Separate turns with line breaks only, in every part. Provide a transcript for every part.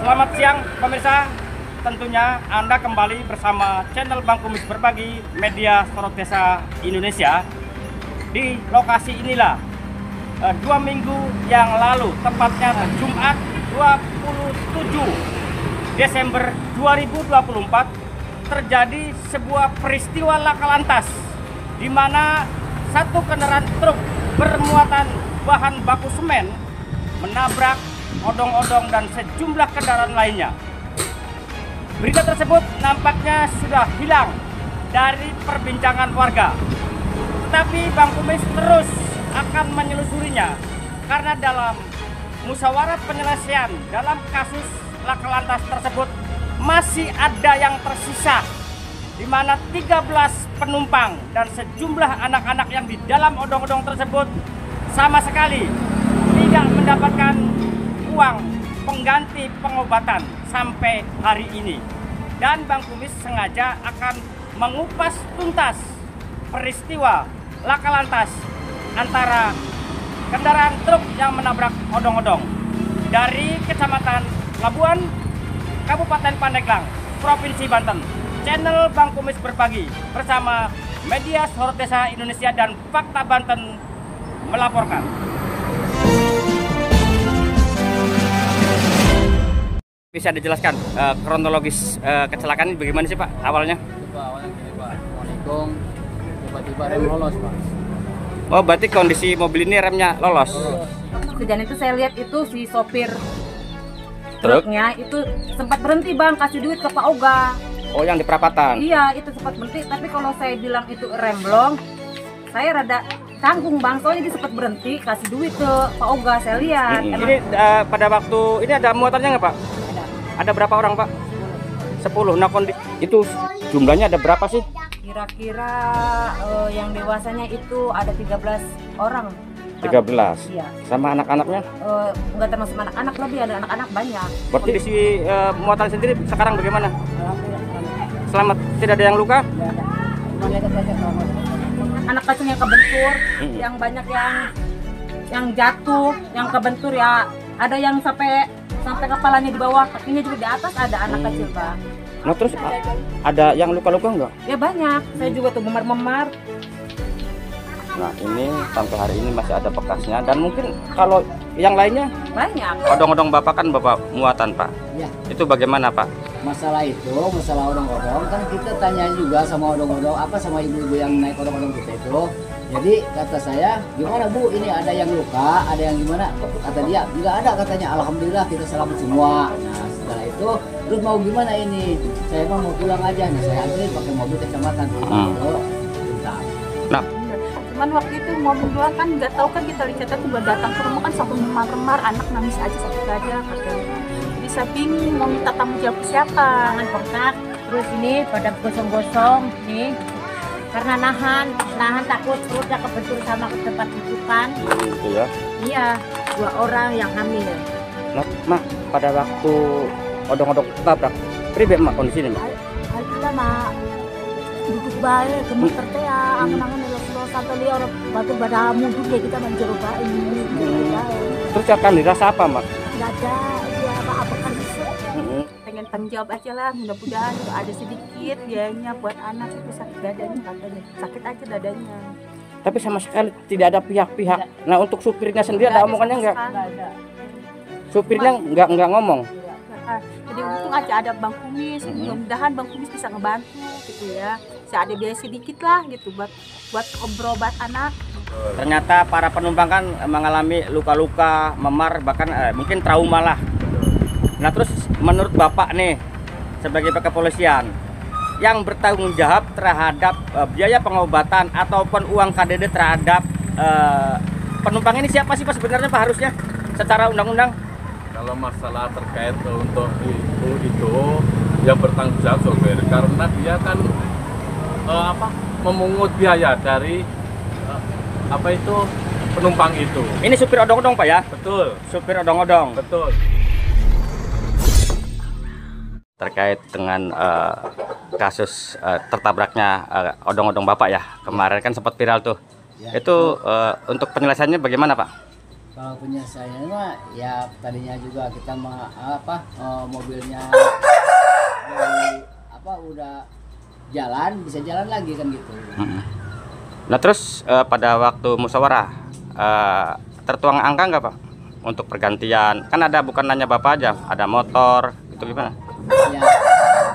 Selamat siang pemirsa, tentunya Anda kembali bersama channel Bang Kumis Berbagi Media Sorot Desa Indonesia. Di lokasi inilah 2 minggu yang lalu, tepatnya Jumat 27 Desember 2024, terjadi sebuah peristiwa laka lantas di mana satu kendaraan truk bermuatan bahan baku semen menabrak odong-odong dan sejumlah kendaraan lainnya. Berita tersebut nampaknya sudah hilang dari perbincangan warga. Tetapi Bang Kumis terus akan menyelusurinya karena dalam musyawarah penyelesaian dalam kasus laka lantas tersebut masih ada yang tersisa, di mana 13 penumpang dan sejumlah anak-anak yang di dalam odong-odong tersebut sama sekali tidak mendapatkan uang pengganti pengobatan sampai hari ini. Dan Bang Kumis sengaja akan mengupas tuntas peristiwa laka lantas antara kendaraan truk yang menabrak odong-odong dari Kecamatan Labuan, Kabupaten Pandeglang, Provinsi Banten. Channel Bang Kumis Berbagi bersama Media Sorot Desa Indonesia dan Fakta Banten melaporkan. Bisa dijelaskan kronologis kecelakaan ini bagaimana sih Pak awalnya?
Awalnya gini Pak, mau nikung, tiba-tiba rem lolos Pak.
Oh, berarti kondisi mobil ini remnya lolos?
Kejadian itu saya lihat itu si sopir truknya itu sempat berhenti Bang, kasih duit ke Pak Oga.
Oh, yang di perapatan?
Iya, itu sempat berhenti, tapi kalau saya bilang itu remblong, saya rada tanggung Bang, soalnya dia sempat berhenti, kasih duit ke Pak Oga, saya lihat.
Ini pada waktu, ini ada muatannya nggak Pak? Ada berapa orang Pak? 10. Nah, itu jumlahnya ada berapa sih?
Kira-kira yang dewasanya itu ada 13 orang.
13?
Iya.
Sama anak-anaknya?
Enggak termasuk anak-anak, lebih ada anak-anak banyak.
Berarti di si muatan sendiri sekarang bagaimana? Selamat, tidak ada yang luka?
Tidak ada. Anak kecil yang kebentur, yang banyak yang jatuh, yang kebentur ya, ada yang sampai kepalanya di bawah, kakinya juga di atas, ada anak kecil Pak.
Nah terus ada yang luka-luka enggak?
Ya banyak, saya juga tuh memar-memar.
Nah ini sampai hari ini masih ada bekasnya, dan mungkin kalau yang lainnya
Banyak.
odong-odong Bapak kan Bapak muatan Pak.
Iya.
Itu bagaimana Pak?
Masalah odong-odong kan kita tanya juga sama odong-odong, apa sama ibu-ibu yang naik odong-odong kita itu. Jadi kata saya, gimana Bu, ini ada yang luka, ada yang gimana? Kata dia, enggak ada katanya, alhamdulillah kita selamat semua. Nah setelah itu, terus mau gimana ini? Saya mau pulang aja, nah saya anterin pakai mobil kecamatan.
Nah,
cuman waktu itu mobil dua kan nggak tahu kan, kita lihat tiba datang ke rumah kan sampai memar-memar, anak nangis aja sakit aja katanya. Bisa bingung mau minta tanggung jawab siapa.
Tangan bengkak, terus ini pada gosong-gosong nih. Karena nahan takut perutnya kebentur sama ke tempat rujukan.
itu ya.
Iya, 2 orang yang hamil.
Nah, Mak, pada waktu odong-odong tabrak, pribadi Mak kondisinya Mak?
Kita mah duduk baik, gemeter teh ya, angen-angen los-los sampai dia orang batu pada muduk ya, kita menjeruk baik.
Terus akan dirasa apa Mak?
Nggak ada, ya apa kan bisa. Pengen tanggung jawab aja lah, mudah-mudahan ada sedikit biayanya buat anak itu, sakit dadanya katanya, sakit aja dadanya.
Tapi sama sekali tidak ada pihak-pihak. Nah untuk supirnya sendiri ada omongannya nggak?
Nggak ada.
Supirnya nggak ngomong.
Jadi untung aja ada Bang Kumis, mudah-mudahan Bang Kumis bisa ngebantu gitu ya. Bisa ada biaya sedikit lah gitu buat berobat anak.
Ternyata para penumpang kan mengalami luka-luka, memar, bahkan mungkin trauma lah. Nah terus menurut Bapak nih sebagai kepolisian yang bertanggung jawab terhadap biaya pengobatan ataupun uang KDD terhadap penumpang ini siapa sih Pak sebenarnya Pak harusnya secara undang-undang?
Kalau masalah terkait untuk itu yang bertanggung jawab sopir, karena dia kan memungut biaya dari penumpang itu.
Ini supir odong-odong Pak ya?
Betul.
Supir odong-odong.
Betul.
Terkait dengan kasus tertabraknya odong-odong Bapak ya, kemarin kan sempat viral tuh.
Ya.
Itu untuk penyelesaiannya bagaimana Pak?
Kalau penyelesaiannya mah ya tadinya juga kita mobilnya dari udah jalan, bisa jalan lagi kan gitu.
Nah terus pada waktu musyawarah tertuang angka nggak Pak untuk pergantian? Kan ada bukan hanya Bapak aja, ada motor, itu gimana?
Ya,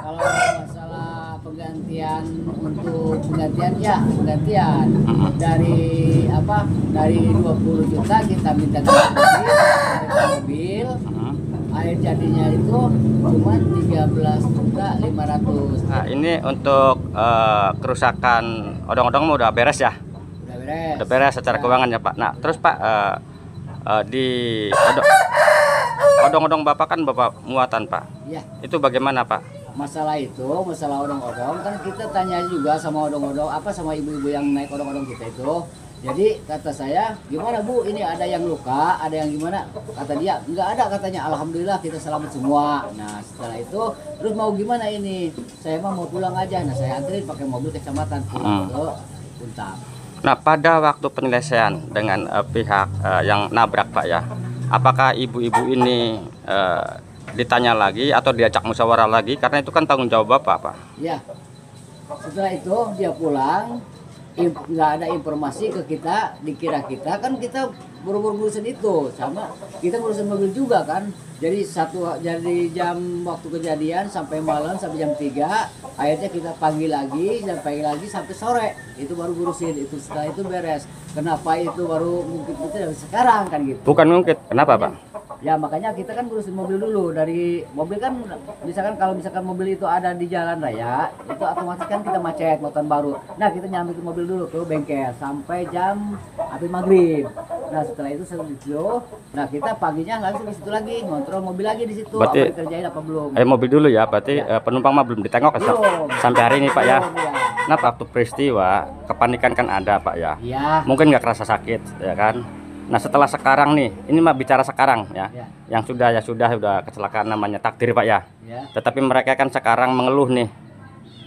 kalau masalah penggantian untuk penggantian ya penggantian dari 20 juta kita minta ganti mobil. Air jadinya itu cuma 13.500.000.
Nah, ini untuk kerusakan odong-odong udah beres ya?
Udah beres.
Udah beres secara keuangan ya Pak. Nah terus Pak di odong-odong Bapak kan Bapak muatan Pak.
Iya.
Itu bagaimana Pak?
Masalah odong-odong kan kita tanya juga sama odong-odong sama ibu-ibu yang naik odong-odong kita itu. Jadi kata saya, gimana Bu, ini ada yang luka, ada yang gimana? Kata dia, nggak ada katanya, alhamdulillah kita selamat semua. Nah setelah itu, terus mau gimana ini? Saya mau pulang aja, nah saya anterin pakai mobil kecamatan pulang ke Puntang.
Nah pada waktu penyelesaian dengan pihak yang nabrak Pak ya, apakah ibu-ibu ini ditanya lagi atau diajak musyawarah lagi? Karena itu kan tanggung jawab Bapak Pak.
Ya, setelah itu dia pulang. Nggak ada informasi ke kita, dikira kita kan kita buru-buru ngurusin itu, sama kita ngurusin mobil juga kan. Jadi jam waktu kejadian sampai malam sampai jam 3, akhirnya kita panggil lagi sampai sore, itu baru ngurusin itu. Setelah itu beres. Kenapa itu baru mungkin itu dari sekarang kan gitu?
Bukan mungkin, kenapa Pak?
Ya makanya kita kan ngurusin mobil dulu. Dari mobil kan kalau misalkan mobil itu ada di jalan raya, itu otomatis kan kita macet motor baru. Nah kita nyambi ke mobil dulu ke bengkel sampai jam habis maghrib. Nah setelah itu nah kita paginya langsung di situ lagi ngontrol mobil lagi di situ.
Berarti,
apa dikerjain apa belum?
mobil dulu ya, berarti penumpang mah belum ditengok sampai hari ini Pak ya. Nah waktu peristiwa kepanikan kan ada Pak ya.
Iya.
Mungkin nggak kerasa sakit ya kan. Nah setelah sekarang nih, ini mah bicara sekarang ya, yang sudah kecelakaan namanya takdir Pak ya. Tetapi mereka kan sekarang mengeluh nih,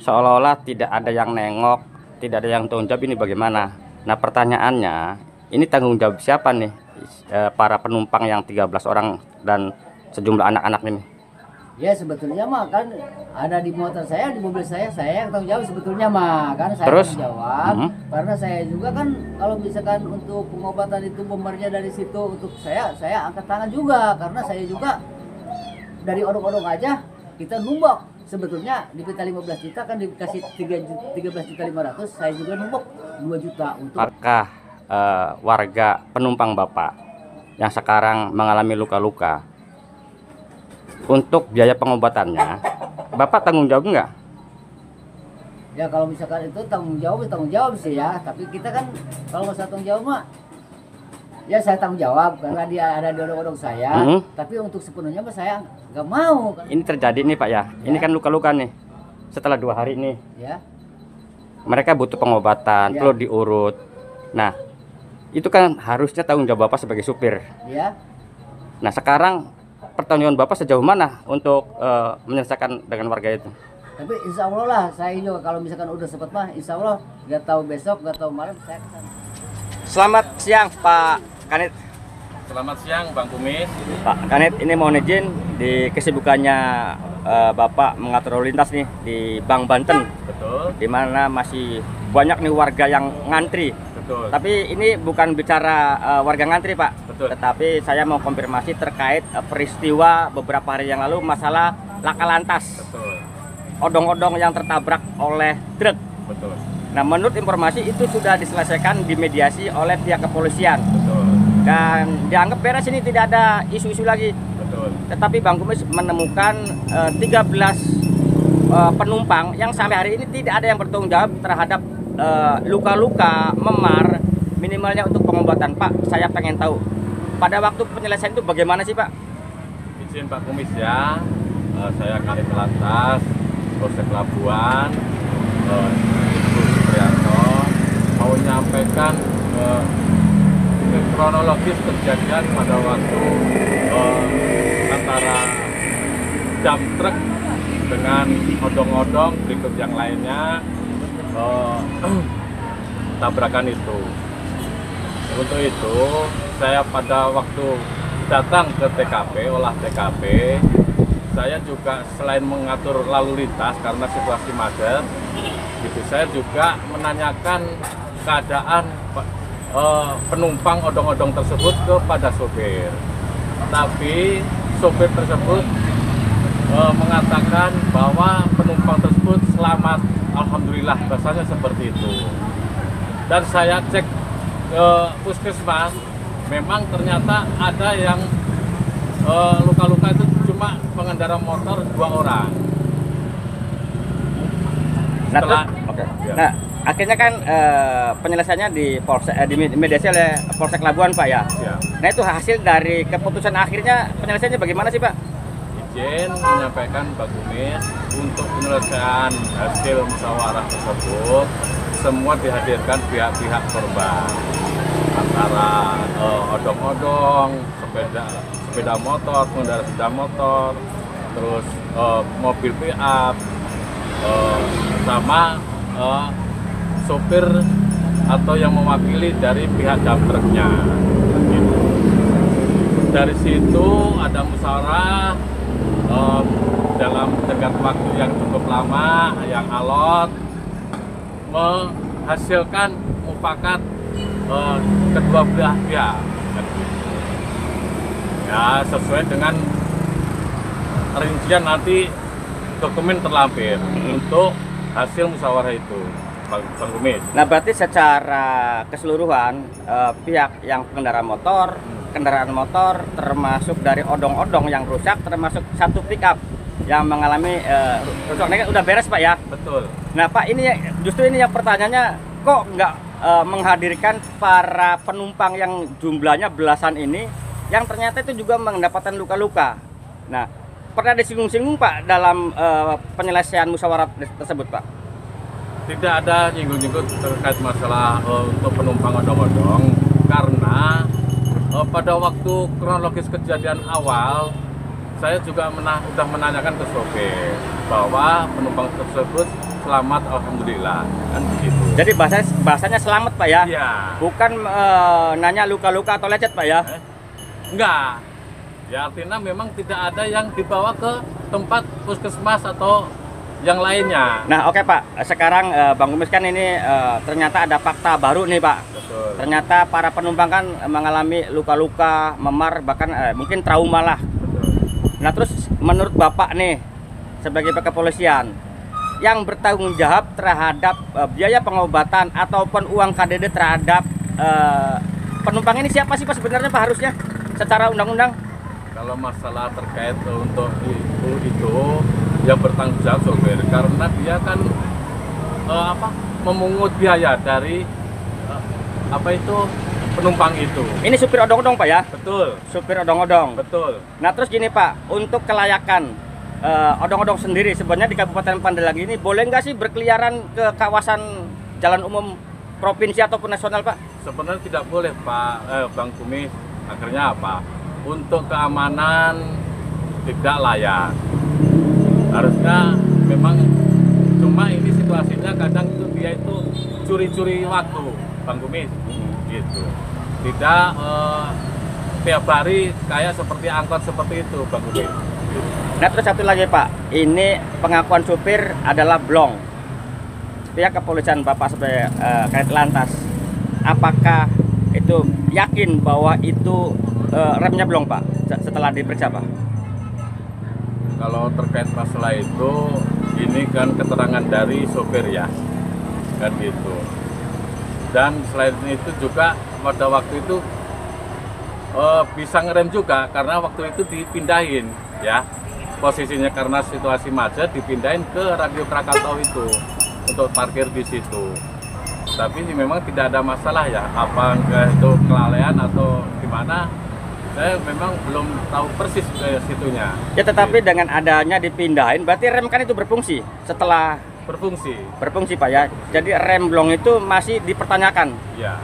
seolah-olah tidak ada yang nengok, tidak ada yang tanggung jawab, ini bagaimana? Nah pertanyaannya, ini tanggung jawab siapa nih para penumpang yang 13 orang dan sejumlah anak-anak ini?
Ya sebetulnya mah kan ada di motor saya, di mobil saya yang tanggung jawab sebetulnya mah kan saya
Terus?
tanggung jawab karena saya juga kan kalau misalkan untuk pengobatan itu bombernya dari situ untuk saya angkat tangan juga karena saya juga dari odong-odong aja kita numbuk sebetulnya di kita 15 juta kan dikasih 13.500.000, saya juga numbuk 2 juta untuk.
Apakah warga penumpang Bapak yang sekarang mengalami luka-luka untuk biaya pengobatannya Bapak tanggung jawab nggak?
Ya kalau misalkan itu tanggung jawab sih ya, tapi kita kan kalau masalah tanggung jawab mah ya saya tanggung jawab karena dia ada di odong-odong saya, tapi untuk sepenuhnya mah saya nggak mau kan. Ini
terjadi nih Pak ya, ini kan luka-luka nih setelah 2 hari nih
ya.
Mereka butuh pengobatan, perlu diurut. Nah itu kan harusnya tanggung jawab Bapak sebagai supir
ya.
Nah sekarang pertanyaan Bapak sejauh mana untuk menyelesaikan dengan warga itu?
Tapi insya Allah lah, saya juga kalau misalkan udah sempat mah, insya Allah nggak tahu besok, nggak tahu malam saya kesana.
Selamat siang Pak Kanit.
Selamat siang Bang Kumis.
Pak Kanit, ini mohon izin di kesibukannya Bapak mengatur lalu lintas nih di Bank Banten.
Betul.
Di mana masih banyak nih warga yang ngantri.
Betul.
Tapi ini bukan bicara warga ngantri Pak.
Betul.
Tetapi saya mau konfirmasi terkait peristiwa beberapa hari yang lalu masalah laka lantas.
Betul.
Odong-odong yang tertabrak oleh truk.
Betul.
Nah menurut informasi itu sudah diselesaikan, dimediasi oleh pihak kepolisian.
Betul.
Dan dianggap beres, ini tidak ada isu-isu lagi.
Betul.
Tetapi Bang Kumis menemukan 13 penumpang yang sampai hari ini tidak ada yang bertanggung jawab terhadap luka-luka, memar, minimalnya untuk pengobatan. Pak, saya pengen tahu pada waktu penyelesaian itu bagaimana sih Pak?
Izin Pak Kumis ya, saya Kanit Lantas, Polsek Labuan, Ibu Supriyanto mau menyampaikan kronologis kejadian pada waktu antara dump truk dengan odong-odong berikut yang lainnya tabrakan itu. Untuk itu saya pada waktu datang ke TKP, olah TKP, saya juga selain mengatur lalu lintas karena situasi macet, gitu, saya juga menanyakan keadaan penumpang odong-odong tersebut kepada sopir. Tapi sopir tersebut mengatakan bahwa penumpang tersebut selamat, alhamdulillah, bahasanya seperti itu. Dan saya cek ke puskesmas, memang ternyata ada yang luka-luka itu cuma pengendara motor 2 orang.
Nah,
Ya.
nah akhirnya kan penyelesaiannya di mediasi oleh Polsek Labuan, Pak ya.
Ya.
Nah, itu hasil dari keputusan akhirnya penyelesaiannya bagaimana sih, Pak?
Izin menyampaikan Pak Kumis untuk penyelesaian hasil musyawarah tersebut semua dihadirkan pihak-pihak korban, antara odong-odong, sepeda motor, pengendara sepeda motor, terus mobil pick-up, sama sopir atau yang mewakili dari pihak dump truknya. Gitu. Dari situ ada musyawarah dalam tenggat waktu yang cukup lama, yang alot, menghasilkan mufakat kedua belah pihak. Ya, sesuai dengan rincian nanti dokumen terlampir untuk hasil musyawarah itu, Bang Kumis.
Nah, berarti secara keseluruhan pihak yang pengendara motor, kendaraan motor, termasuk dari odong-odong yang rusak, termasuk satu pickup yang mengalami rusak, ini udah beres, Pak ya?
Betul.
Nah, Pak, ini justru ini yang pertanyaannya, kok nggak menghadirkan para penumpang yang jumlahnya belasan ini, yang ternyata itu juga mendapatkan luka-luka. Nah, pernah disinggung-singgung, Pak, dalam penyelesaian musyawarah tersebut, Pak?
Tidak ada nyinggung-nyinggung terkait masalah untuk penumpang odong-odong, karena pada waktu kronologis kejadian awal, saya juga sudah menanyakan ke sopir bahwa penumpang tersebut selamat, alhamdulillah, kan begitu.
Jadi bahasanya selamat, Pak ya?
Iya.
Bukan nanya luka-luka atau lecet, Pak ya?
Enggak. Ya, artinya memang tidak ada yang dibawa ke tempat puskesmas atau yang lainnya.
Nah, oke, Pak. Sekarang Bang Kumis kan ini ternyata ada fakta baru nih, Pak.
Betul.
Ternyata para penumpang kan mengalami luka-luka, memar, bahkan mungkin trauma lah.
Betul.
Nah, terus menurut Bapak nih sebagai pihak kepolisian yang bertanggung jawab terhadap biaya pengobatan ataupun uang KDD terhadap penumpang ini siapa sih, Pak, sebenarnya, Pak, harusnya secara undang-undang?
Kalau masalah terkait untuk itu yang bertanggung jawab sopir, karena dia kan memungut biaya dari penumpang itu.
Ini supir odong-odong, Pak ya?
Betul.
Supir odong-odong.
Betul.
Nah, terus gini, Pak, untuk kelayakan odong-odong sendiri sebenarnya di Kabupaten Pandeglang ini boleh nggak sih berkeliaran ke kawasan jalan umum provinsi ataupun nasional, Pak?
Sebenarnya tidak boleh, Pak Bang Kumis. Akhirnya apa? Untuk keamanan tidak layak. Harusnya memang, cuma ini situasinya kadang itu dia itu curi-curi waktu, Bang Kumis, gitu. Tidak tiap hari kayak seperti angkot seperti itu, Bang Kumis.
Nah, terus satu lagi, Pak, ini pengakuan supir adalah blong. Pihak kepolisian, Bapak sebagai Kadit Lantas, apakah itu yakin bahwa itu remnya blong, Pak, setelah diperiksa, Pak?
Kalau terkait masalah itu, ini kan keterangan dari sopir ya, kan gitu. Dan selain itu juga pada waktu itu bisa ngerem juga, karena waktu itu dipindahin ya, posisinya karena situasi macet dipindahin ke Radio Krakatau itu untuk parkir di situ. Tapi memang tidak ada masalah ya, apa itu kelalaian atau gimana, saya memang belum tahu persis ke situnya.
Ya, tetapi dengan adanya dipindahin, berarti rem kan itu berfungsi setelah
Berfungsi.
Pak ya. Jadi rem blong itu masih dipertanyakan.
Ya.